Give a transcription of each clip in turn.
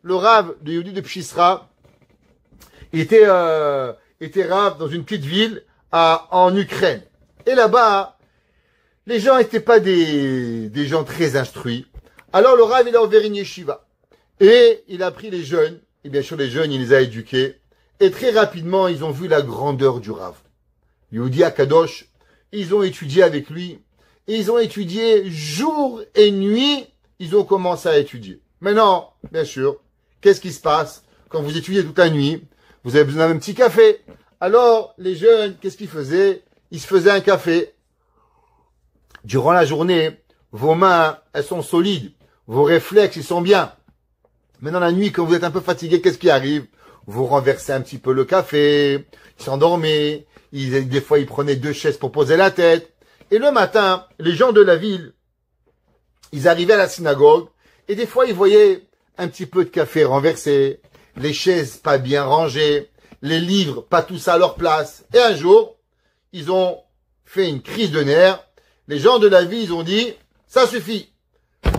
le Rav de Yehudi de Pshisra, était Rav dans une petite ville en Ukraine. Et là-bas, les gens n'étaient pas des gens très instruits. Alors le Rav, il a ouvert une yeshiva. Et il a pris les jeunes, et bien sûr les jeunes, il les a éduqués. Et très rapidement, ils ont vu la grandeur du Rav. Yehudi Akadosh, ils ont étudié avec lui. Et ils ont étudié jour et nuit, ils ont commencé à étudier. Maintenant, bien sûr, qu'est-ce qui se passe quand vous étudiez toute la nuit? Vous avez besoin d'un petit café. Alors, les jeunes, qu'est-ce qu'ils faisaient? Ils se faisaient un café. Durant la journée, vos mains, elles sont solides. Vos réflexes, ils sont bien. Mais dans la nuit, quand vous êtes un peu fatigué, qu'est-ce qui arrive? Vous renversez un petit peu le café, ils s'endormaient, des fois ils prenaient 2 chaises pour poser la tête. Et le matin, les gens de la ville, ils arrivaient à la synagogue, et des fois ils voyaient un petit peu de café renversé, les chaises pas bien rangées, les livres pas tous à leur place. Et un jour, ils ont fait une crise de nerfs. Les gens de la ville, ils ont dit, ça suffit.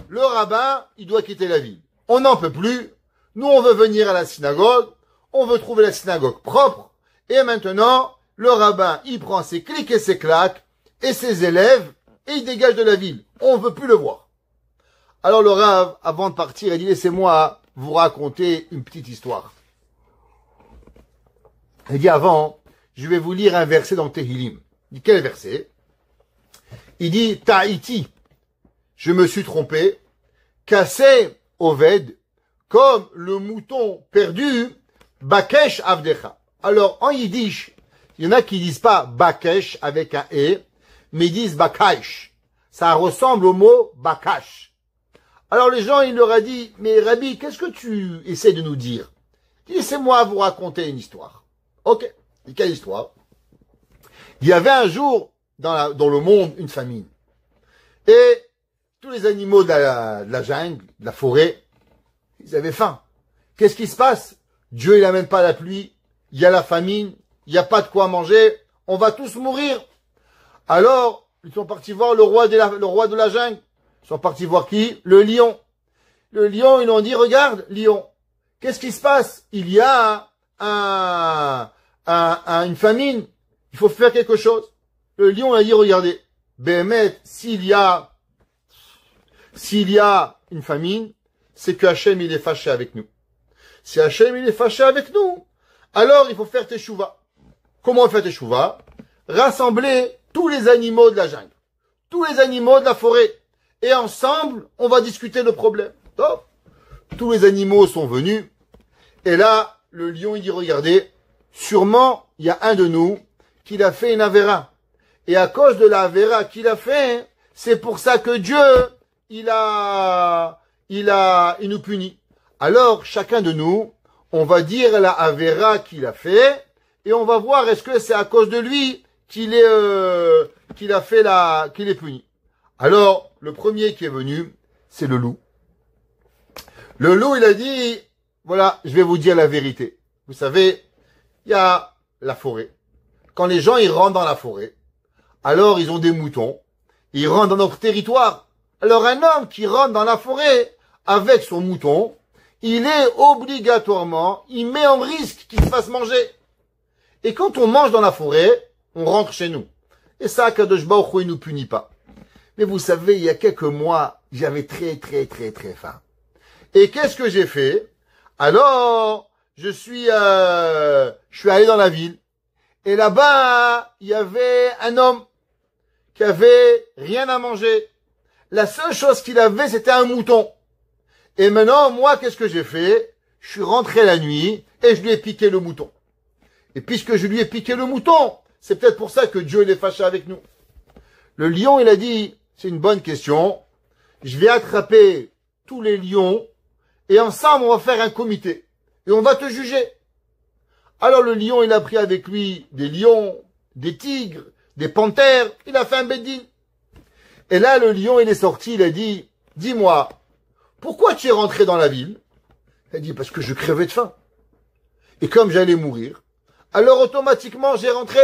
Le rabbin, il doit quitter la ville. On n'en peut plus. Nous, on veut venir à la synagogue. On veut trouver la synagogue propre. Et maintenant, le rabbin, il prend ses clics et ses claques et ses élèves et il dégage de la ville. On veut plus le voir. Alors le Rav, avant de partir, il dit, laissez-moi vous raconter une petite histoire. Il dit, avant, je vais vous lire un verset dans le Tehillim. Il dit, quel verset? Il dit, Tahiti, je me suis trompé, cassé Oved, comme le mouton perdu, Bakesh Avdecha. Alors, en yiddish, il y en a qui disent pas Bakesh avec un E, mais ils disent Bakash. Ça ressemble au mot Bakash. Alors les gens, il leur a dit, mais Rabbi, qu'est-ce que tu essaies de nous dire? Laissez-moi vous raconter une histoire. Ok. Et quelle histoire? Il y avait un jour dans le monde une famine. Et tous les animaux de la jungle, de la forêt, ils avaient faim. Qu'est-ce qui se passe? Dieu, il n'amène pas la pluie. Il y a la famine. Il n'y a pas de quoi manger. On va tous mourir. Alors, ils sont partis voir le roi de la jungle. Ils sont partis voir qui? Le lion. Le lion, ils lui ont dit, regarde, lion, qu'est-ce qui se passe? Il y a une famine. Il faut faire quelque chose. Le lion a dit, regardez, Béhémet, s'il y a une famine, c'est que Hachem, il est fâché avec nous. Si Hachem, il est fâché avec nous, alors il faut faire teshuva. Comment on fait teshuva? Rassembler tous les animaux de la jungle, tous les animaux de la forêt, et ensemble, on va discuter le problème. Donc, tous les animaux sont venus, et là, le lion, il dit, regardez, sûrement, il y a un de nous qui a fait une avéra. Et à cause de la avéra qu'il a fait, c'est pour ça que Dieu, il nous punit. Alors, chacun de nous, on va dire la avéra qu'il a fait, et on va voir est-ce que c'est à cause de lui qu'il est puni. Alors, le premier qui est venu, c'est le loup. Le loup, il a dit, voilà, je vais vous dire la vérité. Vous savez, il y a la forêt. Quand les gens, ils rentrent dans la forêt, alors ils ont des moutons, ils rentrent dans notre territoire. Alors un homme qui rentre dans la forêt avec son mouton, il est obligatoirement, il met en risque qu'il se fasse manger. Et quand on mange dans la forêt, on rentre chez nous. Et ça, Kadosh Baruch Hu, il nous punit pas. Mais vous savez, il y a quelques mois, j'avais très faim. Et qu'est-ce que j'ai fait? Alors, je suis allé dans la ville. Et là-bas, il y avait un homme qui avait rien à manger. La seule chose qu'il avait, c'était un mouton. Et maintenant, moi, qu'est-ce que j'ai fait? Je suis rentré la nuit et je lui ai piqué le mouton. Et puisque je lui ai piqué le mouton, c'est peut-être pour ça que Dieu est fâché avec nous. Le lion, il a dit, c'est une bonne question. Je vais attraper tous les lions et ensemble, on va faire un comité. Et on va te juger. Alors le lion, il a pris avec lui des lions, des tigres, des panthères. Il a fait un bedding. Et là, le lion, il est sorti, il a dit, dis-moi, pourquoi tu es rentré dans la ville? Il a dit, parce que je crevais de faim. Et comme j'allais mourir, alors automatiquement, j'ai rentré.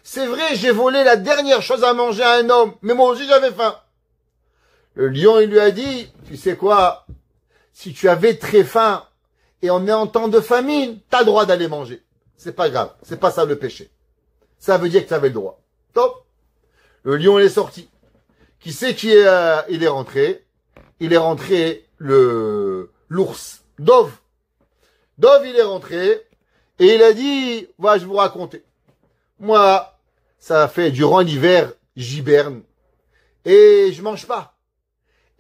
C'est vrai, j'ai volé la dernière chose à manger à un homme, mais moi aussi j'avais faim. Le lion, il lui a dit, tu sais quoi, si tu avais très faim et on est en temps de famine, t'as le droit d'aller manger. C'est pas grave, c'est pas ça le péché. Ça veut dire que tu avais le droit. Top. Le lion, il est sorti. Qui c'est qui est, il est rentré? Il est rentré l'ours. Dov. Dov, il est rentré et il a dit, voilà, je vais vous raconter. Moi, ça fait durant l'hiver, j'hiberne et je mange pas.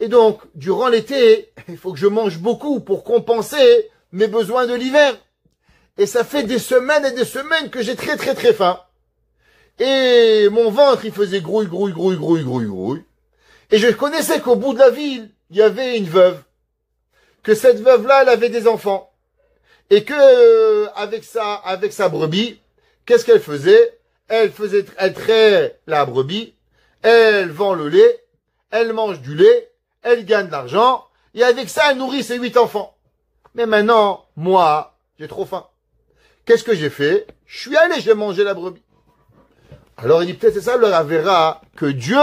Et donc, durant l'été, il faut que je mange beaucoup pour compenser mes besoins de l'hiver. Et ça fait des semaines et des semaines que j'ai très très très faim. Et mon ventre, il faisait grouille, grouille, grouille, grouille, grouille, grouille. Et je connaissais qu'au bout de la ville, il y avait une veuve. Que cette veuve-là, elle avait des enfants. Et que, avec sa brebis, qu'est-ce qu'elle faisait? Elle trait la brebis, elle vend le lait, elle mange du lait, elle gagne de l'argent, et avec ça, elle nourrit ses 8 enfants. Mais maintenant, moi, j'ai trop faim. Qu'est-ce que j'ai fait? Je suis allé, j'ai mangé la brebis. Alors il dit, peut-être c'est ça, le verra que Dieu,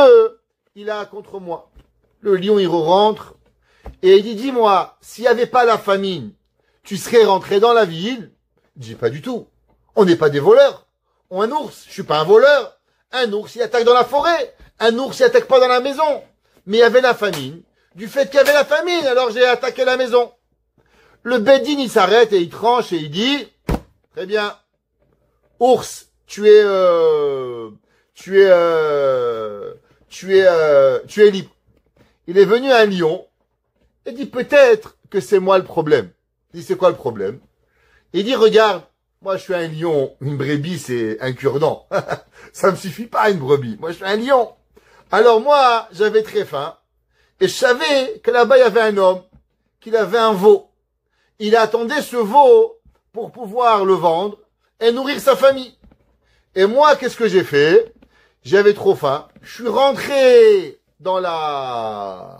il a contre moi. Le lion, il rentre, et il dit, dis-moi, s'il n'y avait pas la famine, tu serais rentré dans la ville? Il dit, pas du tout. On n'est pas des voleurs. Un ours, je suis pas un voleur. Un ours, il attaque dans la forêt. Un ours, il attaque pas dans la maison. Mais il y avait la famine. Du fait qu'il y avait la famine, alors j'ai attaqué la maison. Le Beddin, il s'arrête et il tranche et il dit, très bien, ours, tu es libre. Il est venu un lion et dit, peut-être que c'est moi le problème. Il dit, c'est quoi le problème? Il dit, regarde, moi je suis un lion, une brebis c'est un cure-dent. Ça me suffit pas une brebis. Moi je suis un lion. Alors moi, j'avais très faim et je savais que là-bas il y avait un homme, qu'il avait un veau. Il attendait ce veau pour pouvoir le vendre et nourrir sa famille. Et moi, qu'est-ce que j'ai fait? J'avais trop faim. Je suis rentré dans le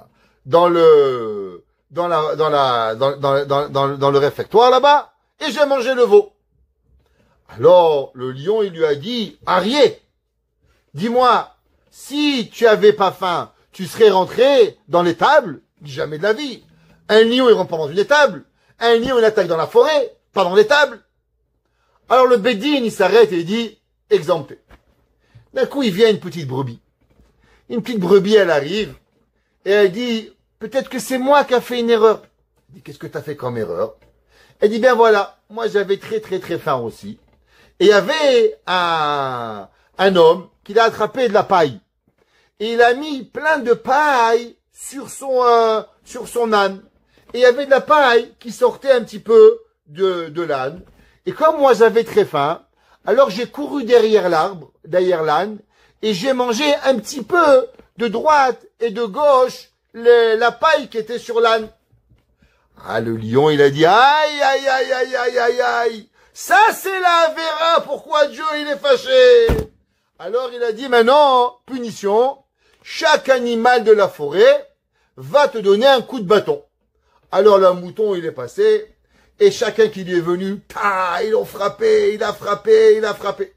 réfectoire là-bas et j'ai mangé le veau. Alors, le lion, il lui a dit, Arié, dis-moi, si tu avais pas faim, tu serais rentré dans l'étable? Jamais de la vie. Un lion, il rentre pas dans une étable. Un lion, il attaque dans la forêt, pas dans l'étable. Alors le Beddin, il s'arrête et il dit, exempté. D'un coup, il vient une petite brebis. Une petite brebis, elle arrive, et elle dit, peut-être que c'est moi qui a fait une erreur. Il dit, qu'est-ce que tu as fait comme erreur? Elle dit, ben voilà, moi j'avais très très très faim aussi. Et il y avait un homme qui l'a attrapé de la paille. Et il a mis plein de paille sur son âne. Et il y avait de la paille qui sortait un petit peu de l'âne. Et comme moi j'avais très faim, alors j'ai couru derrière l'âne, et j'ai mangé un petit peu de droite et de gauche la paille qui était sur l'âne. Ah, le lion, il a dit, aïe, aïe, aïe, aïe, aïe, aïe, aïe, ça c'est la Avera, pourquoi Dieu il est fâché? Alors il a dit, maintenant, punition, chaque animal de la forêt va te donner un coup de bâton. Alors le mouton, il est passé, et chacun qui lui est venu, ils l'ont frappé, il a frappé, il a frappé.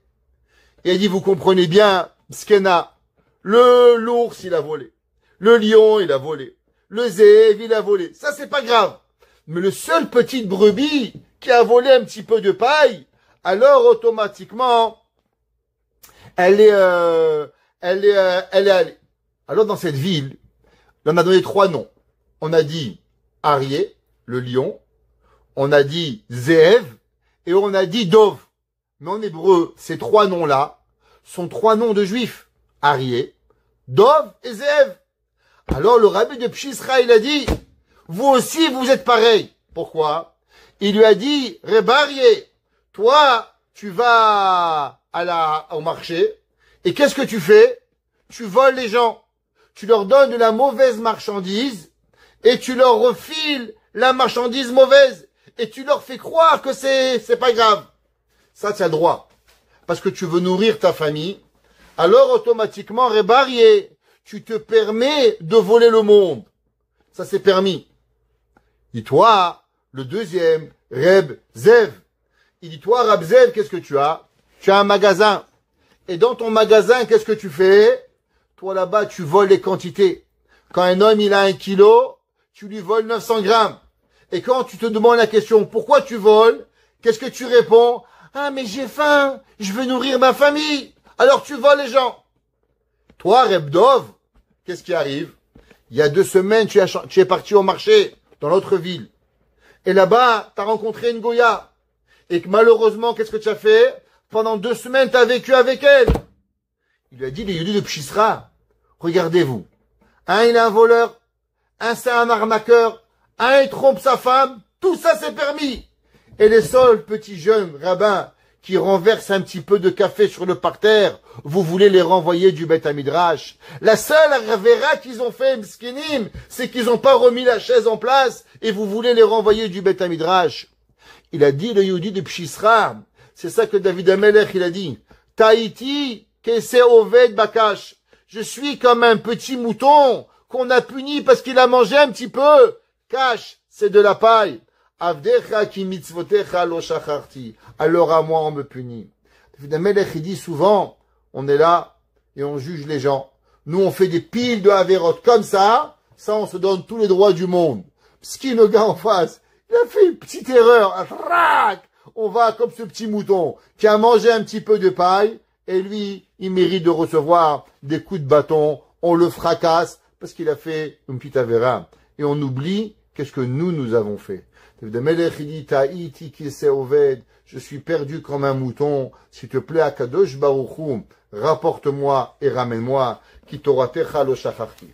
Et il dit, vous comprenez bien, Skena, l'ours, il a volé. Le lion, il a volé. Le zèbre, il a volé. Ça, c'est pas grave. Mais le seul petite brebis qui a volé un petit peu de paille, alors automatiquement, elle est allée. Alors dans cette ville, on a donné 3 noms. On a dit Arié, le lion. On a dit Zéev et on a dit Dov. Mais en hébreu, ces 3 noms-là sont 3 noms de juifs. Arié, Dov et Zéev. Alors le rabbi de Pshisra, il a dit, vous aussi vous êtes pareil. Pourquoi? Il lui a dit, Rebarié, toi, tu vas au marché et qu'est-ce que tu fais? Tu voles les gens. Tu leur donnes de la mauvaise marchandise et tu leur refiles la marchandise mauvaise. Et tu leur fais croire que c'est pas grave. Ça, tu as le droit. Parce que tu veux nourrir ta famille. Alors, automatiquement, Rebarié, tu te permets de voler le monde. Ça, c'est permis. Et toi, le deuxième, Reb Zev. Il dit, toi, Reb Zev, qu'est-ce que tu as? Tu as un magasin. Et dans ton magasin, qu'est-ce que tu fais? Toi, là-bas, tu voles les quantités. Quand un homme, il a 1 kilo, tu lui voles 900 grammes. Et quand tu te demandes la question, pourquoi tu voles? Qu'est-ce que tu réponds? Ah, mais j'ai faim, je veux nourrir ma famille. Alors tu voles les gens. Toi, Reb Dov, qu'est-ce qui arrive? Il y a 2 semaines, tu es parti au marché, dans l'autre ville. Et là-bas, tu as rencontré une Goya. Et que malheureusement, qu'est-ce que tu as fait? Pendant 2 semaines, tu as vécu avec elle. Il lui a dit, les Yudis de Pchisra, regardez-vous. Un, il est un voleur. Un, c'est un arnaqueur. Un, il trompe sa femme. Tout ça, c'est permis. Et les seuls petits jeunes rabbins qui renversent un petit peu de café sur le parterre, vous voulez les renvoyer du Beth Midrash. La seule avéra qu'ils ont fait, Mskinim, c'est qu'ils n'ont pas remis la chaise en place et vous voulez les renvoyer du Beth Midrash. Il a dit, le Yehudi de Pchisra, c'est ça que David Amelech, il a dit, Tahiti, kese oved bakash. Je suis comme un petit mouton qu'on a puni parce qu'il a mangé un petit peu. Cash, c'est de la paille. Avdecha ki mitzvotecha lo shacharti. Alors à moi on me punit. David Amelech, il dit souvent, on est là et on juge les gens. Nous on fait des piles de Averot comme ça on se donne tous les droits du monde. Ce qui le gars en face, il a fait une petite erreur. On va comme ce petit mouton qui a mangé un petit peu de paille et lui, il mérite de recevoir des coups de bâton. On le fracasse parce qu'il a fait une petite avéra. Et on oublie qu'est-ce que nous avons fait. David Amelech, il dit, Tahiti kise oved, je suis perdu comme un mouton. S'il te plaît, Akadosh Baruch Hu, rapporte-moi et ramène-moi, ki toratecha lo shacharti.